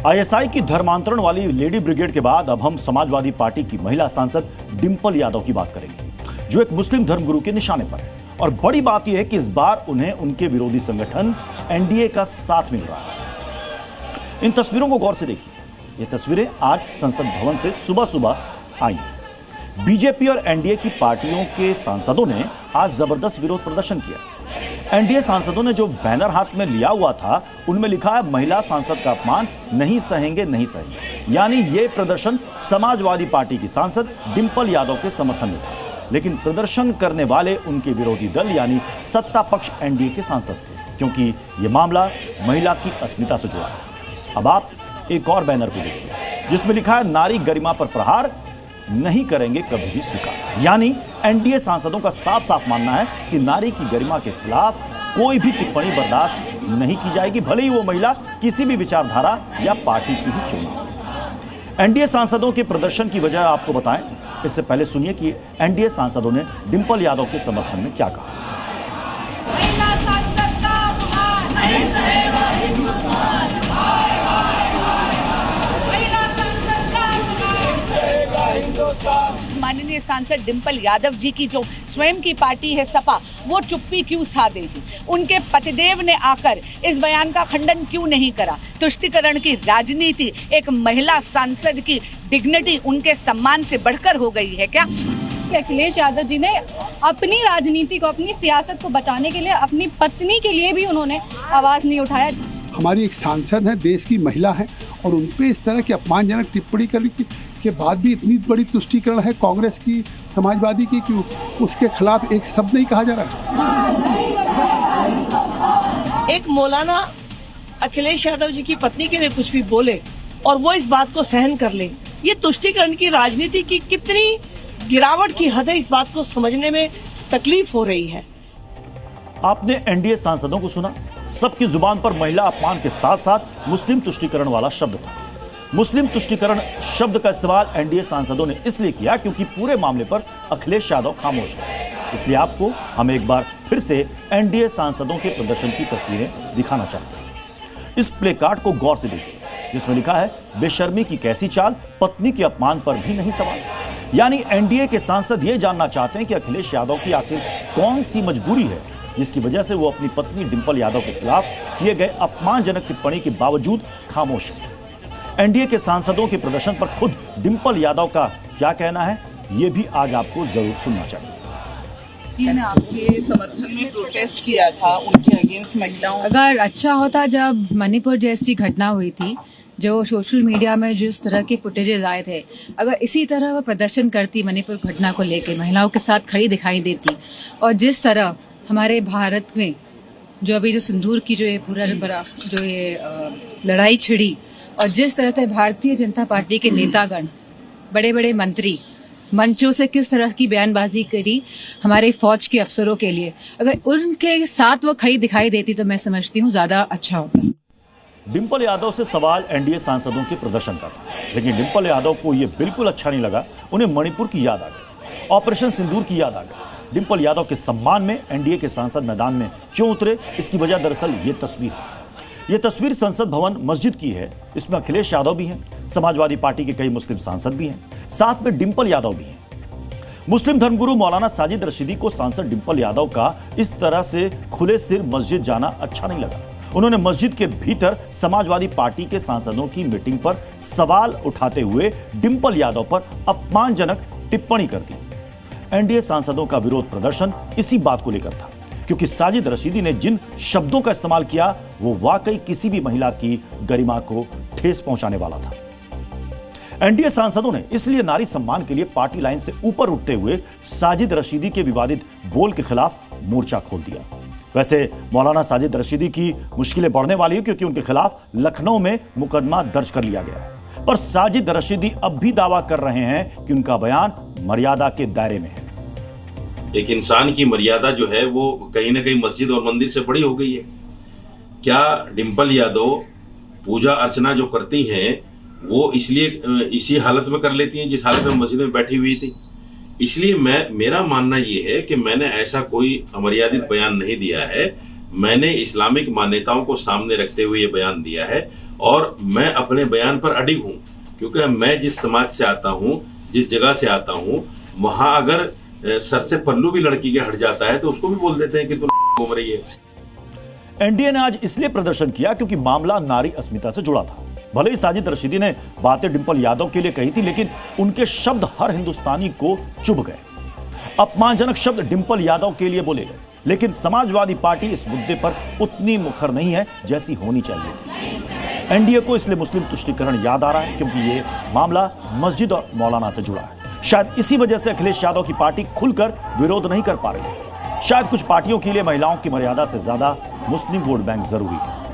ISI की धर्मांतरण वाली लेडी ब्रिगेड के बाद अब हम समाजवादी पार्टी की महिला सांसद डिंपल यादव की बात करेंगे, जो एक मुस्लिम धर्मगुरु के निशाने पर है। और बड़ी बात यह है कि इस बार उन्हें उनके विरोधी संगठन एनडीए का साथ मिल रहा है। इन तस्वीरों को गौर से देखिए। ये तस्वीरें आज संसद भवन से सुबह सुबह आई हैं। बीजेपी और एनडीए की पार्टियों के सांसदों ने आज जबरदस्त विरोध प्रदर्शन किया। एनडीए सांसदों ने जो बैनर हाथ में लिया हुआ था, उनमें लिखा है महिला सांसद का अपमान नहीं सहेंगे, नहीं सहेंगे। यानी ये प्रदर्शन समाजवादी पार्टी की सांसद डिंपल यादव के समर्थन में था, लेकिन प्रदर्शन करने वाले उनके विरोधी दल यानी सत्ता पक्ष एनडीए के सांसद थे, क्योंकि ये मामला महिला की अस्मिता से जुड़ा है। अब आप एक और बैनर को देखिए, जिसमें लिखा है नारी गरिमा पर प्रहार नहीं करेंगे कभी भी स्वीकार। यानी एनडीए सांसदों का साफ साफ मानना है कि नारी की गरिमा के खिलाफ कोई भी टिप्पणी बर्दाश्त नहीं की जाएगी, भले ही वो महिला किसी भी विचारधारा या पार्टी की ही क्यों न। एनडीए सांसदों के प्रदर्शन की वजह आपको बताएं, इससे पहले सुनिए कि एनडीए सांसदों ने डिंपल यादव के समर्थन में क्या कहा। माननीय सांसद डिंपल यादव जी की जो स्वयं की पार्टी है सपा, वो चुप्पी क्यों साधेगी? उनके पतिदेव ने आकर इस बयान का खंडन क्यों नहीं करा? तुष्टीकरण की राजनीति एक महिला सांसद की डिग्निटी, उनके सम्मान से बढ़कर हो गई है क्या? अखिलेश यादव जी ने अपनी राजनीति को, अपनी सियासत को बचाने के लिए अपनी पत्नी के लिए भी उन्होंने आवाज नहीं उठाया। हमारी एक सांसद है, देश की महिला है, और उन पे इस तरह की अपमानजनक टिप्पणी करने के बाद भी इतनी बड़ी तुष्टीकरण है कांग्रेस की, समाजवादी की, कि उसके खिलाफ एक शब्द नहीं कहा जा रहा है। एक मौलाना अखिलेश यादव जी की पत्नी के लिए कुछ भी बोले और वो इस बात को सहन कर ले, ये तुष्टीकरण की राजनीति की कितनी गिरावट की हद है, इस बात को समझने में तकलीफ हो रही है। आपने एनडीए सांसदों को सुना, सबकी जुबान पर महिला अपमान के साथ साथ मुस्लिम तुष्टीकरण वाला शब्द था। मुस्लिम तुष्टीकरण शब्द का इस्तेमाल एनडीए सांसदों ने इसलिए किया क्योंकि पूरे मामले पर अखिलेश यादव खामोश है। इसलिए आपको हम एक बार फिर से एनडीए सांसदों के प्रदर्शन की तस्वीरें दिखाना चाहते हैं। इस प्ले कार्ड को गौर से देखिए, जिसमें लिखा है बेशर्मी की कैसी चाल, पत्नी के अपमान पर भी नहीं सवाल। यानी एनडीए के सांसद ये जानना चाहते हैं कि अखिलेश यादव की आखिर कौन सी मजबूरी है, जिसकी वजह से वो अपनी पत्नी डिंपल यादव के खिलाफ किए गए अपमानजनक टिप्पणी के बावजूद खामोश है। एनडीए के सांसदों के प्रदर्शन पर खुद डिंपल यादव का क्या कहना है, ये भी आज आपको जरूर सुनना चाहिए। ने आपके समर्थन में प्रोटेस्ट किया था, उनके अगेंस्ट महिलाओं। अगर अच्छा होता जब मणिपुर जैसी घटना हुई थी, जो सोशल मीडिया में जिस तरह के फुटेजेस आए थे, अगर इसी तरह वो प्रदर्शन करती मणिपुर घटना को लेकर, महिलाओं के साथ खड़ी दिखाई देती, और जिस तरह हमारे भारत में जो अभी जो सिंदूर की जो ये पूरा जो ये लड़ाई छिड़ी, और जिस तरह से भारतीय जनता पार्टी के नेतागण, बड़े बड़े मंत्री मंचों से किस तरह की बयानबाजी करी हमारे फौज के अफसरों के लिए, अगर उनके साथ वो खड़ी दिखाई देती तो मैं समझती हूँ ज्यादा अच्छा होता। डिंपल यादव से सवाल एनडीए सांसदों के प्रदर्शन का था, लेकिन डिंपल यादव को यह बिल्कुल अच्छा नहीं लगा। उन्हें मणिपुर की याद आ गई, ऑपरेशन सिंदूर की याद आ गई। डिंपल यादव के सम्मान में एनडीए के सांसद मैदान में क्यों उतरे, इसकी वजह दरअसल ये तस्वीर है। ये तस्वीर संसद भवन मस्जिद की है। इसमें अखिलेश यादव भी हैं, समाजवादी पार्टी के कई मुस्लिम सांसद भी हैं, साथ में डिंपल यादव भी हैं। मुस्लिम धर्मगुरु मौलाना साजिद रशीदी को सांसद डिंपल यादव का इस तरह से खुले सिर मस्जिद जाना अच्छा नहीं लगा। उन्होंने मस्जिद के भीतर समाजवादी पार्टी के सांसदों की मीटिंग पर सवाल उठाते हुए डिंपल यादव पर अपमानजनक टिप्पणी कर दी। एनडीए सांसदों का विरोध प्रदर्शन इसी बात को लेकर था, क्योंकि साजिद रशीदी ने जिन शब्दों का इस्तेमाल किया वो वाकई किसी भी महिला की गरिमा को ठेस पहुंचाने वाला था। एनडीए सांसदों ने इसलिए नारी सम्मान के लिए पार्टी लाइन से ऊपर उठते हुए साजिद रशीदी के विवादित बोल के खिलाफ मोर्चा खोल दिया। वैसे मौलाना साजिद रशीदी की मुश्किलें बढ़ने वाली है, क्योंकि उनके खिलाफ लखनऊ में मुकदमा दर्ज कर लिया गया है। पर साजिद रशीदी अब भी दावा कर रहे हैं कि उनका बयान मर्यादा के दायरे में है। एक इंसान की मर्यादा जो है वो कहीं ना कहीं मस्जिद और मंदिर से बड़ी हो गई है। क्या डिंपल यादव पूजा अर्चना जो करती हैं वो इसलिए इसी हालत में कर लेती हैं जिस हालत में मस्जिद में बैठी हुई थी? इसलिए मेरा मानना ये है कि मैंने ऐसा कोई अमर्यादित बयान नहीं दिया है। मैंने इस्लामिक मान्यताओं को सामने रखते हुए ये बयान दिया है और मैं अपने बयान पर अडिग हूँ, क्योंकि मैं जिस समाज से आता हूँ, जिस जगह से आता हूँ, वहां अगर सर से पल्लू भी लड़की के हट जाता है तो उसको भी बोल देते हैं कि तू घूम रही है। एनडीए ने आज इसलिए प्रदर्शन किया क्योंकि मामला नारी अस्मिता से जुड़ा था। भले ही साजिद रशीदी ने बातें डिंपल यादव के लिए कही थी, लेकिन उनके शब्द हर हिंदुस्तानी को चुभ गए। अपमानजनक शब्द डिंपल यादव के लिए बोले गए, लेकिन समाजवादी पार्टी इस मुद्दे पर उतनी मुखर नहीं है जैसी होनी चाहिए थी। एनडीए को इसलिए मुस्लिम तुष्टीकरण याद आ रहा है क्योंकि ये मामला मस्जिद और मौलाना से जुड़ा है। शायद इसी वजह से अखिलेश यादव की पार्टी खुलकर विरोध नहीं कर पा रही है। शायद कुछ पार्टियों के लिए महिलाओं की मर्यादा से ज्यादा मुस्लिम वोट बैंक जरूरी है।